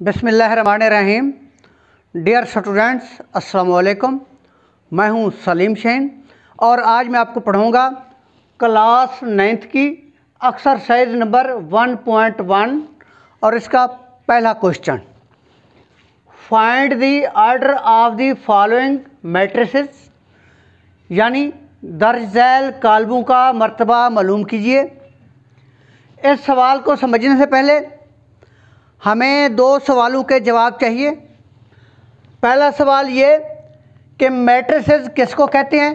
बिस्मिल्लाहिर्रहमानिर्रहीम। Dear students, अस्सलाम वालेकुम। मैं हूं सलीम शहीन और आज मैं आपको पढ़ाऊंगा क्लास 9th की एक्सरसाइज नंबर 1.1 और इसका पहला question, find the order of the following matrices, यानी दर्ज झैल कालमों का मर्तबा मालूम कीजिए। इस सवाल को समझने से पहले हमें दो सवालों के जवाब चाहिए। पहला सवाल ये कि मैट्रिसेस किसको कहते हैं,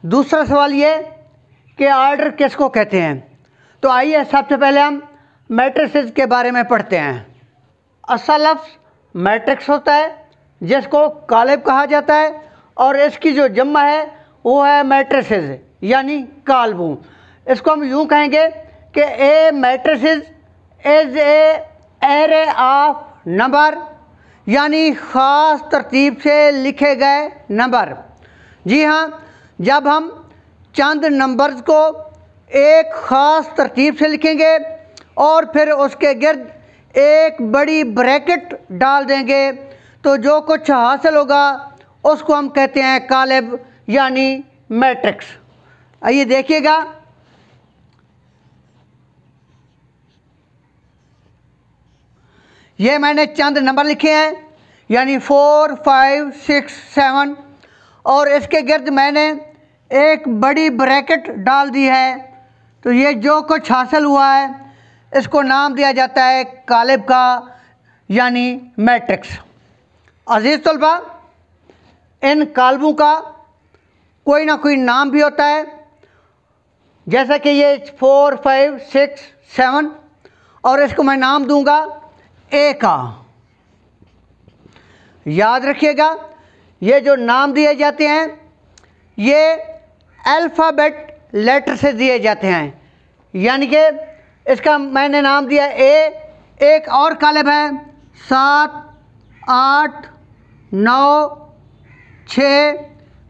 दूसरा सवाल ये कि ऑर्डर किसको कहते हैं। तो आइए सबसे पहले हम मैट्रिसेस के बारे में पढ़ते हैं। असल लफ्ज़ मैट्रिक्स होता है जिसको कालिब कहा जाता है और इसकी जो जम्मा है वो है मैट्रिसेस यानी कालबों। इसको हम यूँ कहेंगे कि a matrices is a array of number, यानी ख़ास तरतीब से लिखे गए नंबर। जी हाँ, जब हम चंद नंबर्स को एक ख़ास तरतीब से लिखेंगे और फिर उसके गिर्द एक बड़ी ब्रैकेट डाल देंगे तो जो कुछ हासिल होगा उसको हम कहते हैं कालिब यानी मैट्रिक्स। आइए देखिएगा, ये मैंने चंद नंबर लिखे हैं यानी 4, 5, 6, 7 और इसके गिर्द मैंने एक बड़ी ब्रैकेट डाल दी है। तो ये जो कुछ हासिल हुआ है इसको नाम दिया जाता है कालिब का यानी मैट्रिक्स। अजीज़ तलबा, इन कालमों का कोई ना कोई नाम भी होता है, जैसा कि ये 4, 5, 6, 7 और इसको मैं नाम दूंगा ए का। याद रखिएगा, ये जो नाम दिए जाते हैं ये अल्फ़ाबेट लेटर से दिए जाते हैं, यानी कि इसका मैंने नाम दिया ए। एक और कालिब है 7, 8, 9, 6,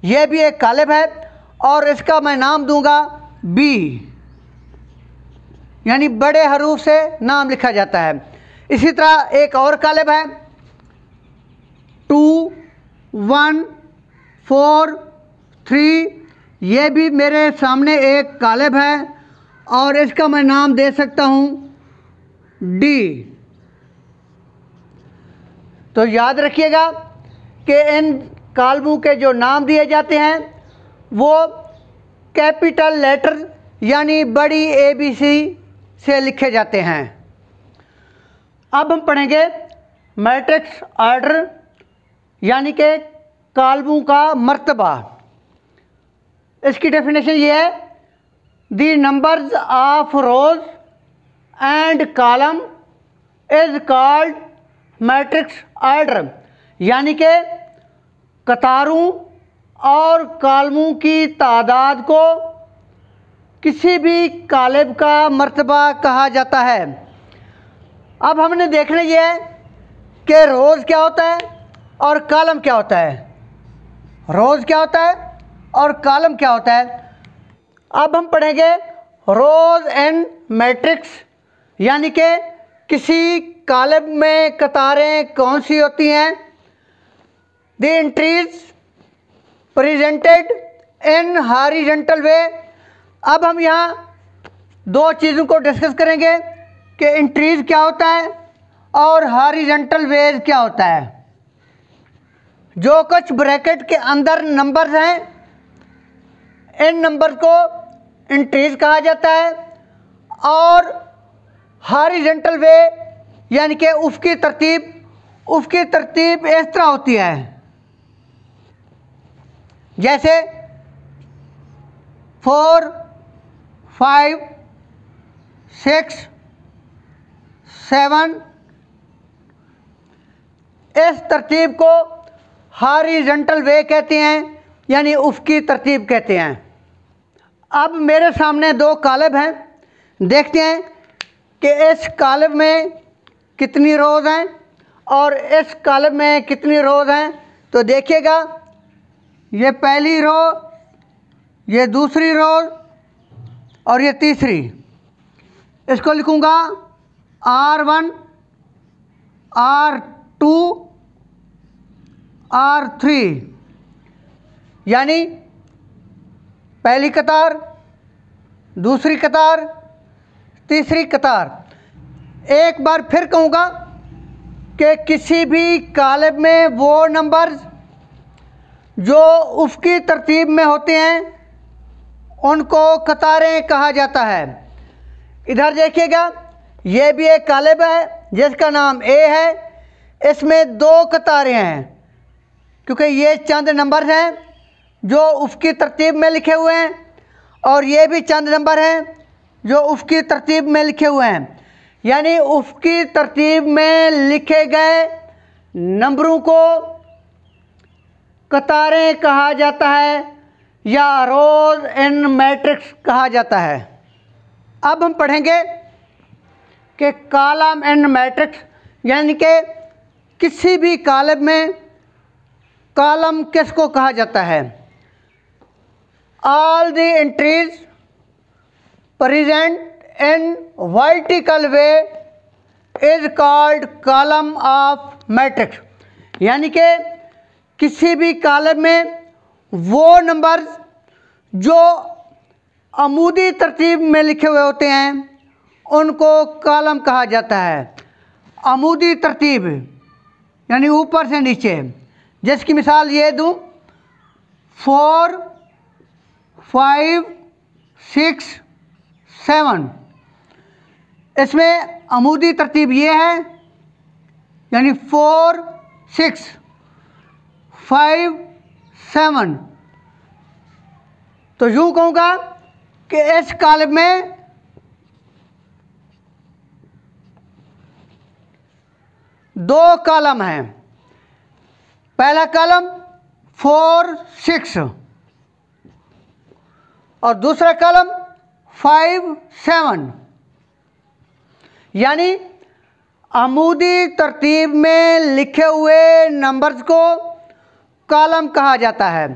ये भी एक कालिब है और इसका मैं नाम दूंगा बी, यानी बड़े हरूफ से नाम लिखा जाता है। इसी तरह एक और कालिब है 2, 1, 4, 3, ये भी मेरे सामने एक कालिब है और इसका मैं नाम दे सकता हूँ डी। तो याद रखिएगा कि इन कालमों के जो नाम दिए जाते हैं वो कैपिटल लेटर यानी बड़ी ABC से लिखे जाते हैं। अब हम पढ़ेंगे मैट्रिक्स ऑर्डर यानी कि कालमों का मर्तबा। इसकी डेफिनेशन ये है, the numbers of rose and column is called matrix order, यानी कि कतारों और कॉलमों की तादाद को किसी भी कालिब का मर्तबा कहा जाता है। अब हमने देखना ये है कि रोज़ क्या होता है और कॉलम क्या होता है। रोज़ क्या होता है और कॉलम क्या होता है। अब हम पढ़ेंगे रोज़ एंड मैट्रिक्स, यानी कि किसी कालिब में कतारें कौन सी होती हैं। The entries presented in horizontal way. अब हम यहाँ दो चीज़ों को डिस्कस करेंगे कि एंट्रीज क्या होता है और हॉरिजॉन्टल वेज क्या होता है। जो कुछ ब्रैकेट के अंदर नंबर्स हैं इन नंबर को एंट्रीज कहा जाता है और हॉरिजॉन्टल वे यानी कि उसकी तरतीब इस तरह होती है, जैसे 4, 5, 6, 7। इस तरतीब को हॉरिजॉन्टल वे कहते हैं, यानी उसकी तरतीब कहते हैं। अब मेरे सामने दो कालिब हैं, देखते हैं कि इस कालिब में कितनी रोज़ हैं और इस कालिब में कितनी रोज़ हैं। तो देखिएगा, ये पहली रो, ये दूसरी रो और ये तीसरी। इसको लिखूँगा R1, R2 R3, यानी पहली कतार, दूसरी कतार, तीसरी कतार। एक बार फिर कहूँगा कि किसी भी कॉलम में वो नंबर्स जो उसकी तरतीब में होते हैं उनको कतारें कहा जाता है। इधर देखिएगा, ये भी एक कॉलम है जिसका नाम ए है। इसमें दो कतारें हैं क्योंकि ये चंद नंबर हैं जो उसकी तरतीब में लिखे हुए हैं, और ये भी चंद नंबर हैं जो उसकी तरतीब में लिखे हुए हैं। यानी उसकी तरतीब में लिखे गए नंबरों को कतारें कहा जाता है या रोज इन मैट्रिक्स कहा जाता है। अब हम पढ़ेंगे कि कॉलम एंड मैट्रिक्स, यानी कि किसी भी कॉलम में कॉलम किसको कहा जाता है। All the entries present in vertical way is called column of matrix, यानी कि किसी भी कॉलम में वो नंबर्स जो अमूदी तरतीब में लिखे हुए होते हैं उनको कॉलम कहा जाता है। अमूदी तरतीब यानी ऊपर से नीचे, जिसकी मिसाल ये दूं, 4 5 6 7। इसमें अमूदी तरतीब ये है, यानी 4 6 5 7। तो यूँ कहूँगा कि इस कॉलम में दो कॉलम हैं। पहला कॉलम 4 6 और दूसरा कॉलम 5 7, यानी अमूदी तरतीब में लिखे हुए नंबर्स को कॉलम कहा जाता है।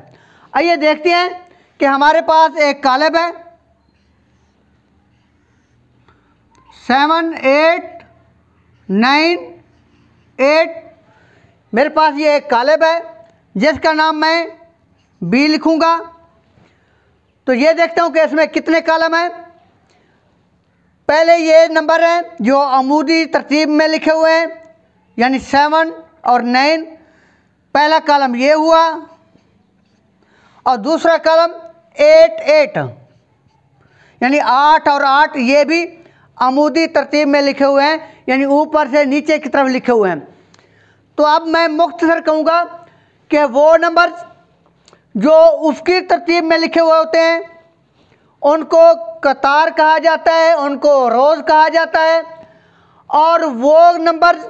आइए देखते हैं कि हमारे पास एक कॉलम है 7 8 9 8। मेरे पास ये एक कॉलम है जिसका नाम मैं बी लिखूंगा। तो ये देखता हूँ कि इसमें कितने कॉलम हैं। पहले ये नंबर हैं जो अमूदी तरतीब में लिखे हुए हैं, यानी 7 और 9। पहला कॉलम ये हुआ, और दूसरा कॉलम 8 8, यानी 8 और 8 ये भी अमूदी तरतीब में लिखे हुए हैं, यानी ऊपर से नीचे की तरफ लिखे हुए हैं। तो अब मैं मुख्तसर कहूँगा कि वो नंबर्स जो उसकी तरतीब में लिखे हुए होते हैं उनको कतार कहा जाता है, उनको रोज़ कहा जाता है, और वो नंबर्स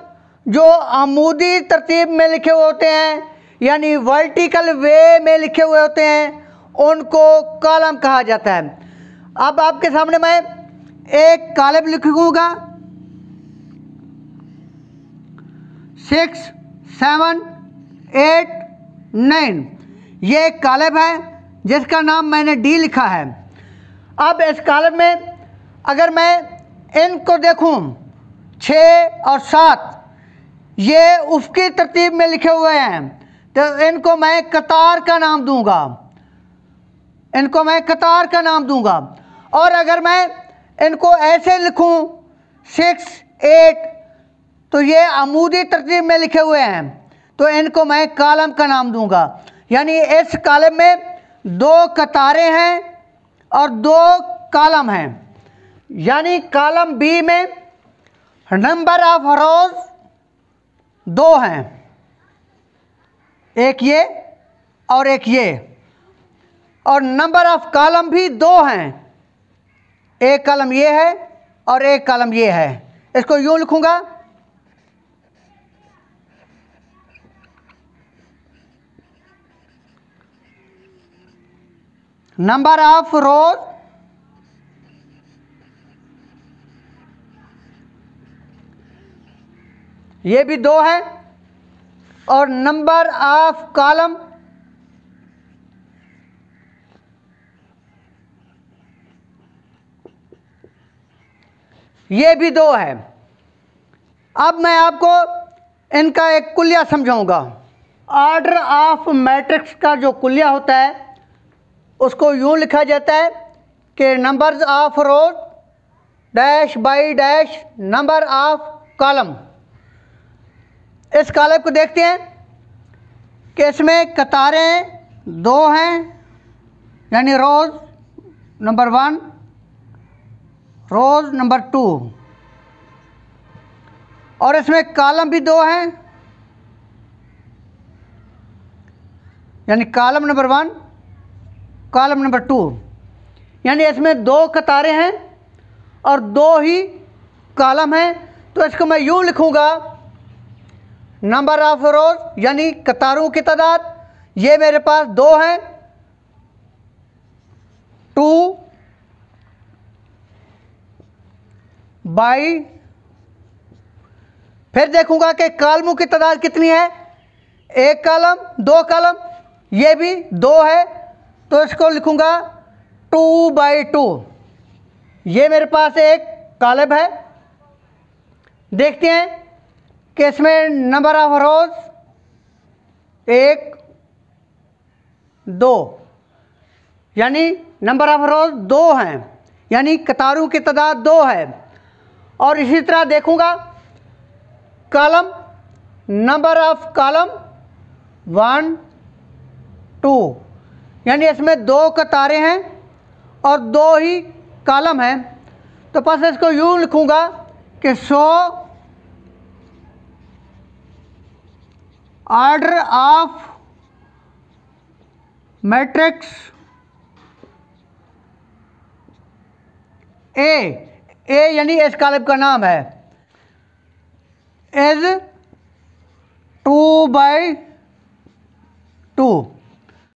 जो अमूदी तरतीब में लिखे हुए होते हैं यानी वर्टिकल वे में लिखे हुए होते हैं उनको कॉलम कहा जाता है। अब आपके सामने मैं एक कॉलम लिखूंगा 6 7 8 9। ये एक कॉलम है जिसका नाम मैंने डी लिखा है। अब इस कॉलम में अगर मैं इनको देखूं 6 और 7, ये उसकी तरतीब में लिखे हुए हैं, तो इनको मैं कतार का नाम दूंगा, इनको मैं कतार का नाम दूंगा। और अगर मैं इनको ऐसे लिखूं 6 8, तो ये अमूदी तरतीब में लिखे हुए हैं, तो इनको मैं कॉलम का नाम दूंगा। यानी इस कॉलम में दो कतारें हैं और दो कॉलम हैं। यानी कॉलम बी में नंबर ऑफ रोज दो हैं, एक ये और एक ये, और नंबर ऑफ कॉलम भी दो हैं, एक कॉलम ये है और एक कॉलम ये है। इसको यूं लिखूंगा नंबर ऑफ रोज ये भी दो है, और नंबर ऑफ कॉलम ये भी दो है। अब मैं आपको इनका एक कुलिया समझाऊंगा। ऑर्डर ऑफ मैट्रिक्स का जो कुलिया होता है उसको यूँ लिखा जाता है कि numbers of rose dash by dash number of column. इस कॉलम को देखते हैं कि इसमें कतारें 2 हैं, यानी रोज नंबर 1, रोज नंबर 2, और इसमें कॉलम भी 2 हैं, यानी कॉलम नंबर 1, कॉलम नंबर 2, यानी इसमें 2 कतारें हैं और 2 ही कॉलम हैं। तो इसको मैं यूँ लिखूँगा, नंबर ऑफ रोज यानी कतारों की तादाद, ये मेरे पास 2 हैं, 2 बाई, फिर देखूंगा कि कॉलमों की तादाद कितनी है, 1 कॉलम 2 कॉलम, ये भी 2 है, तो इसको लिखूंगा 2 बाई 2। ये मेरे पास एक कॉलम है। देखते हैं कि इसमें नंबर ऑफ रोज 1 2, यानी नंबर ऑफ रोज 2 हैं, यानी कतारों की तादाद 2 है। और इसी तरह देखूंगा कॉलम, नंबर ऑफ कॉलम 1 2, यानी इसमें 2 कतारें हैं और 2 ही कॉलम हैं। तो बस इसको यूँ लिखूंगा कि 100 ऑर्डर ऑफ मैट्रिक्स ए यानी इस कॉलम का नाम है, इज 2 बाई 2।